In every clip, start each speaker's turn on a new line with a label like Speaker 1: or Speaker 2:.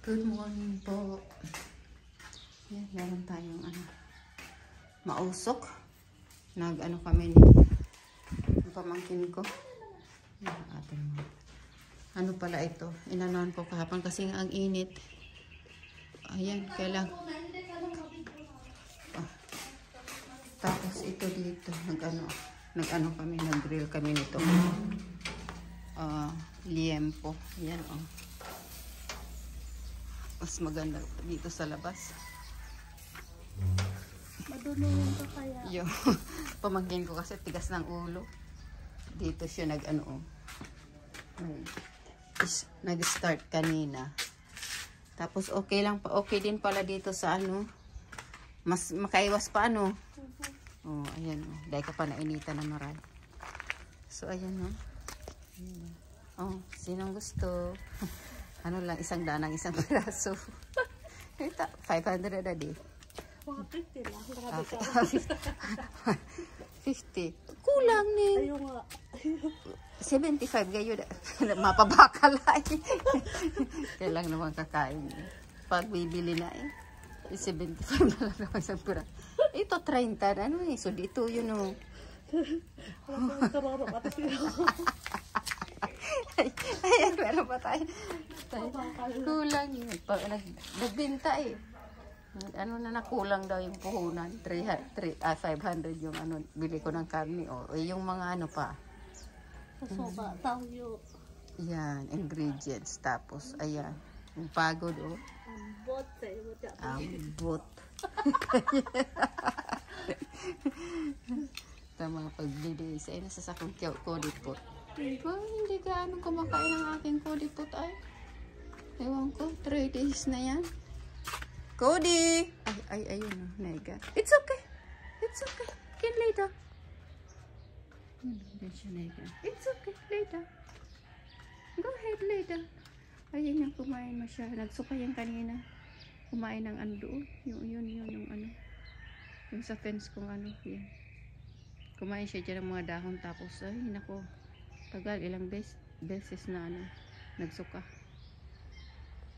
Speaker 1: Good morning po. Yan, meron tayong mausok. Nag-ano kami ni pamangkin ko. Yan, ating ano pala ito. Inanuan ko kahapon kasi ang init. Ayan, kailang. Tapos ito dito, nag-ano kami, nag-grill kami nito. Liempo. Yan, oh. Mas maganda dito sa labas.
Speaker 2: Madulungan ka kaya?
Speaker 1: Yung pamangkin ko kasi tigas ng ulo. Dito siya nag-start kanina. Tapos okay lang pa, okay din pala dito sa mas makaiwas pa Oh, ayan oh. Dahil ka pa nainitan na marami. So ayan oh. Oh, sinong gusto? Ano lang, isang piraso. Ito, 500 na di.
Speaker 2: Mga 50 lang.
Speaker 1: 50. Kulang ni.
Speaker 2: Ayaw nga.
Speaker 1: 75 gayo. Mapabakal ay. Kailang naman kakain. Pag bibili na 75 na lang naman isang piraso. Ito 30. Ano so dito yun oh.
Speaker 2: Kararo ka sila.
Speaker 1: Ayan, meron pa tayo. Kulang yun. Nagbinta Ano na nakulang daw yung puhunan. 500 yung bili ko ng karne. Yung mga pa.
Speaker 2: Kasoba, tayo.
Speaker 1: Yan, ingredients. Tapos, ayan. Yung pagod
Speaker 2: Ambot sa'yo.
Speaker 1: Ambot. Tama pagbili. Sa nasasakong kodipot. Hindi ka kumakain ng aking kodipot ay. Ewan ko, 3 days na yan. Cody! Ayun o, nega. It's okay. It's okay. Can lay down. It's okay, lay down. Go ahead, lay down. Ayun yung kumain mo siya. Nagsuka yan kanina. Kumain ng doon. Yung yung sa fence kong yan. Kumain siya dyan ng mga dahon tapos ay nako. Tagal ilang beses na nagsuka.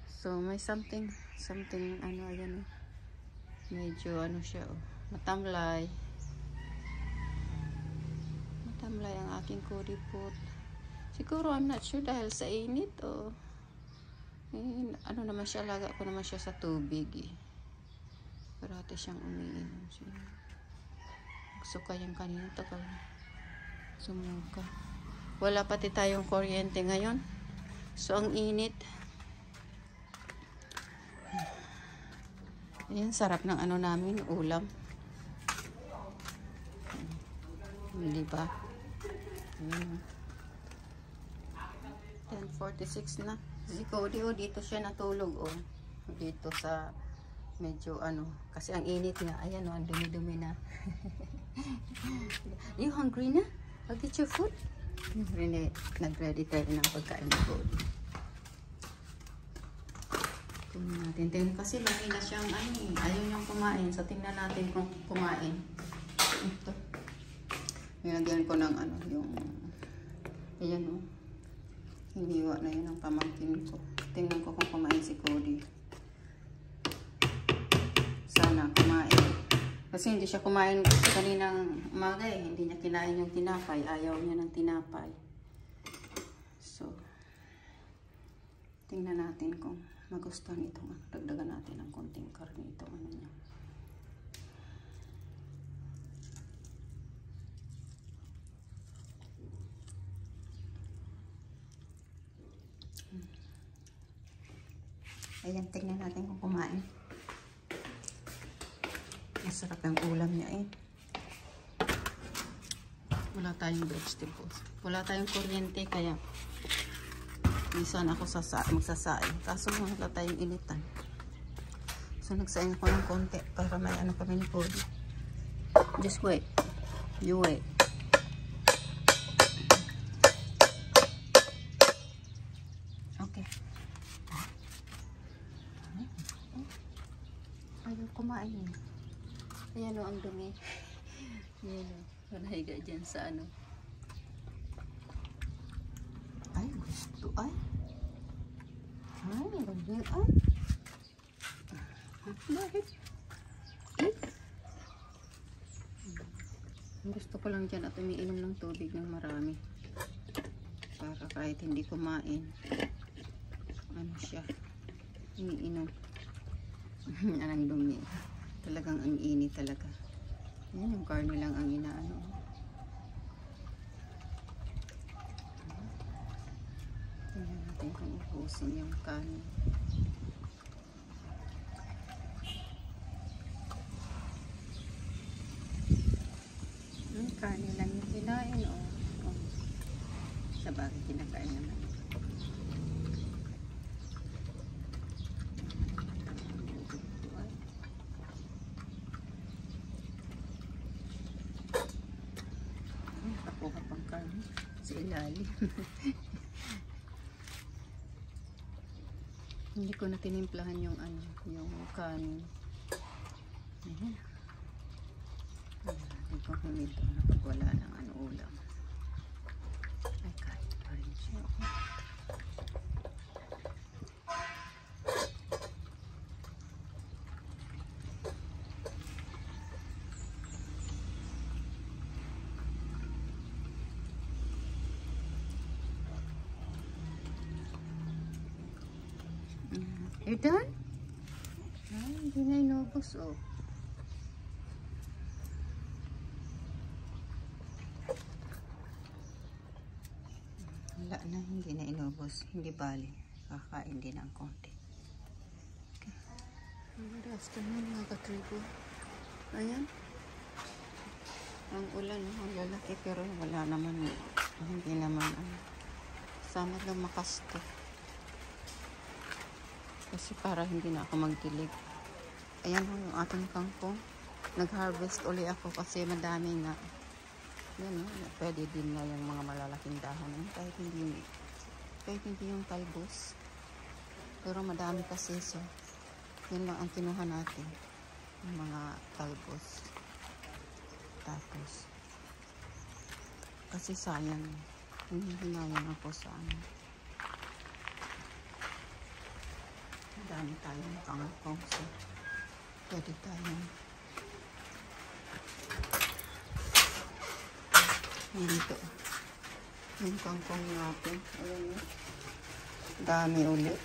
Speaker 1: So may something ayan medyo siya matamlay ang aking kodipot. Siguro I'm not sure dahil sa init naman siya, laga ko naman siya sa tubig parati siyang umiinom siya. Nagsuka yung kanina tagal sumuka. Wala pati tayong kuryente ngayon. So, ang init. Ayan, sarap ng namin, ulam. Hindi ba? Ayan. 10:46 na. Si Cody, dito siya natulog, Dito sa medyo kasi ang init niya. Ayan, ang dumi-dumi na. You hungry na? I'll get your food. Nag-ready tayo ng pagkain ni Cody. Tingnan natin. Kasi lagi na siyang ayaw niyang kumain. So tingnan natin kung kumain. Ito. Nilagyan ko ng yung ayan hiniwa na yun ang pamangkin ko. Tingnan ko kung kumain si Cody. Sana kumain. Kasi hindi siya kumain kaninang umaga Hindi niya kinain yung tinapay. Ayaw niya ng tinapay. So, tingnan natin kung magustuhan itong dagdagan natin ng konting karne itong niya. Ayan, tingnan natin kung kumain. Masarap ang ulam niya Wala tayong vegetables. Wala tayong kuryente kaya minsan ako magsasain. Kaso wala tayong initan. So nagsain ako ng konti para may kami ni Cody. Just wait. You wait. Okay. Ayaw kumain Ayan ang dumi. Ayan Nahiga dyan sa Ay, gusto. Ay, ay. ahead. Eat. Gusto ko lang dyan at umiinom ng tubig ng marami. Para kahit hindi kumain, ano siya, iniinom. Anong dumi. Talagang ang init talaga. Yan, yung karne lang ang inaano. Tingnan natin kung ubusin yung kanin. Kanin lang yung kinain, o. Sa bagay, kinakain naman. Nakakuha pang kanin sa ilalim. Hindi ko na tinimplahan yung ano, yung kanin. Ayan. Hindi ko humito na pag wala ng ano ulam. Ay, kahit pa rin siya. You're done? Ay, hindi na inubos, oh. Wala na, hindi na inubos. Hindi bali. Kakain din ang konti. Okay. Good afternoon, mga katribo. Ayan. Ang ulan, ang lalaki, pero wala naman. Hindi naman, sana lumakas to. Kasi para hindi na ako magdilig. Ayan yung ating kangkong. Nag-harvest uli ako kasi madami na. Yan, pwede din na yung mga malalaking dahon. Kahit hindi yung talbos. Pero madami kasi, so yan lang ang kinuha natin. Yung mga talbos. Tapos kasi sayang. Hinahinayang ako sa ano. Dami tayong kangkong, so pwede tayong dito yung kangkong natin. Ayan yun, dami ulit.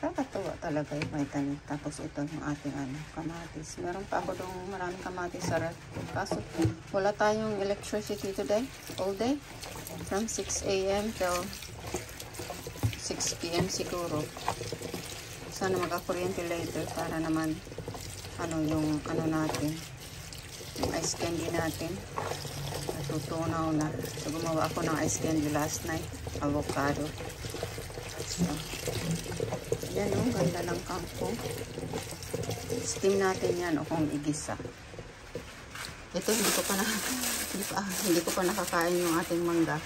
Speaker 1: Kakatuwa talaga yung may tanim. Tapos ito yung ating kamatis. Meron pa ako dong maraming kamatis sa ref. Kaso wala tayong electricity today, all day, from 6 AM till 6 PM siguro. Sana magka-kuryente later para naman yung natin, yung ice candy natin natutunaw na. So gumawa ako ng ice candy last night, avocado. So yan, ganda ng kangkong. Steam natin yan o kung igisa. Ito hindi ko pa nakakain yung ating mangga.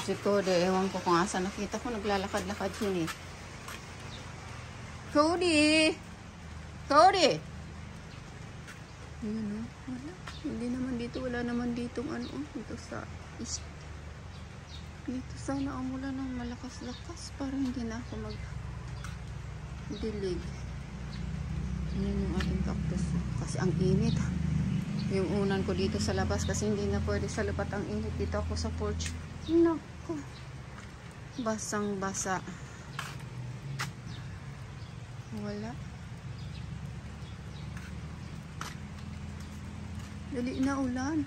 Speaker 1: Si Cody, ewan ko kung asa nakita ko, naglalakad-lakad yun eh. Cody! Cody! Ayan, wala. Hindi naman dito, wala naman ditong dito sa east. Dito sana ang mula ng malakas-lakas para hindi na ako mag-dilig. Ayan yung ating cactus. Kasi ang init. Yung unan ko dito sa labas kasi hindi na pwede sa labat ang init. Dito ako sa porch. Naku, basang-basa. Wala. Dali na ulan.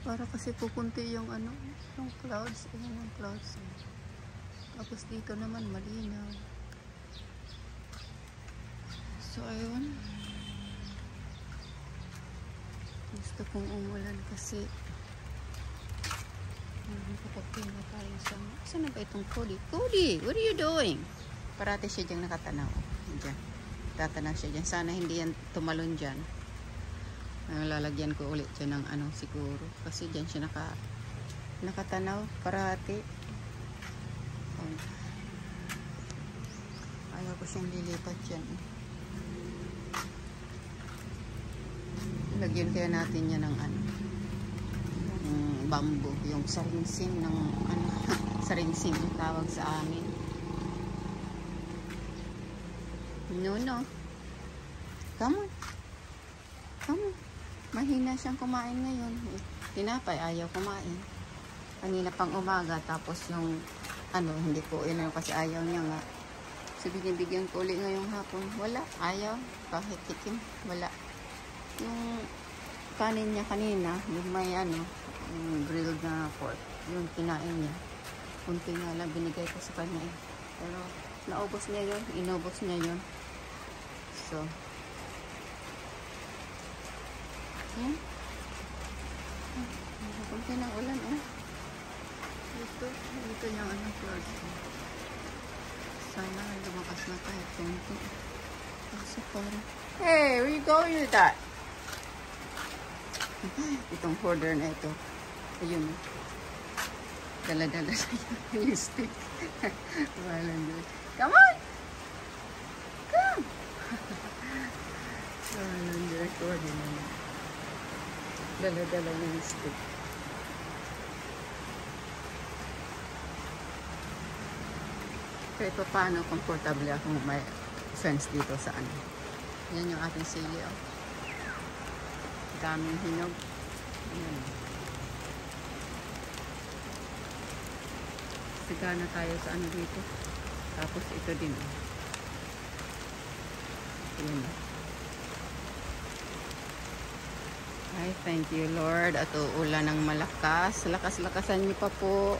Speaker 1: Para kasi pupunti yung yung clouds. Ayan yung clouds. Tapos dito naman malinaw. So ayun. Gusto kong umulan kasi kapag na tayo sa... Saan na ba itong Cody? Cody, what are you doing? Parati siya diyang nakatanaw. Diyan. Tatanaw siya dyan. Sana hindi yan tumalon dyan. Lalagyan ko ulit dyan ng siguro. Kasi dyan siya nakatanaw. Parati. Ayaw ko siyang lilipat dyan. Lagyan kaya natin yan ng bamboo, yung saringsing ng saringsing yung tawag sa amin. No. Come on. Come on. Mahina siyang kumain ngayon. Tinapay, ayaw kumain. Kanina pang umaga, tapos yung hindi ko kasi ayaw niya nga. So, binibigyan ko ulit ngayong hapon. Wala, ayaw. Kahit tikim, wala. Yung kanin niya kanina, yung may yung grilled na pork, yung kinain niya. Kunti nga lang binigay ko sa kanya eh. Pero, naubos niya yun. Inubos niya yun. So, yan. Kunti ng ulan, oh. Dito yung clouds. Sana lumakas na kahit kunti. Kasi parang, hey, where you going with that? Itong hoarder na ito. Ayun. Dala-dala sa yung stick. Walang doon. Come on! Come! Walang recording naman. Dala-dala yung stick. Kahit pa paano, comfortable akong may friends dito sa Yan yung ating sili, oh. Daming hinog. Ayan. Sigana tayo sa dito. Tapos ito din, oh. Ayan. Ay, thank you, Lord. At uulan ng malakas. Lakas-lakasan niyo pa po.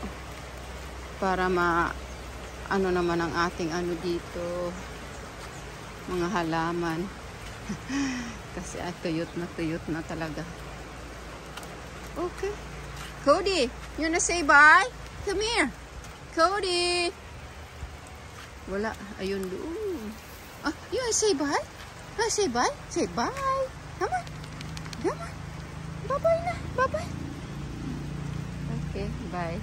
Speaker 1: Para naman ang ating dito. Mga halaman. Kasi tuyot na talaga. Okay. Cody, you wanna say bye? Come here. Cody. Wala. Ayun doon. You wanna say bye? Say bye? Say bye. Come on. Come on. Bye-bye na. Bye-bye. Okay, bye.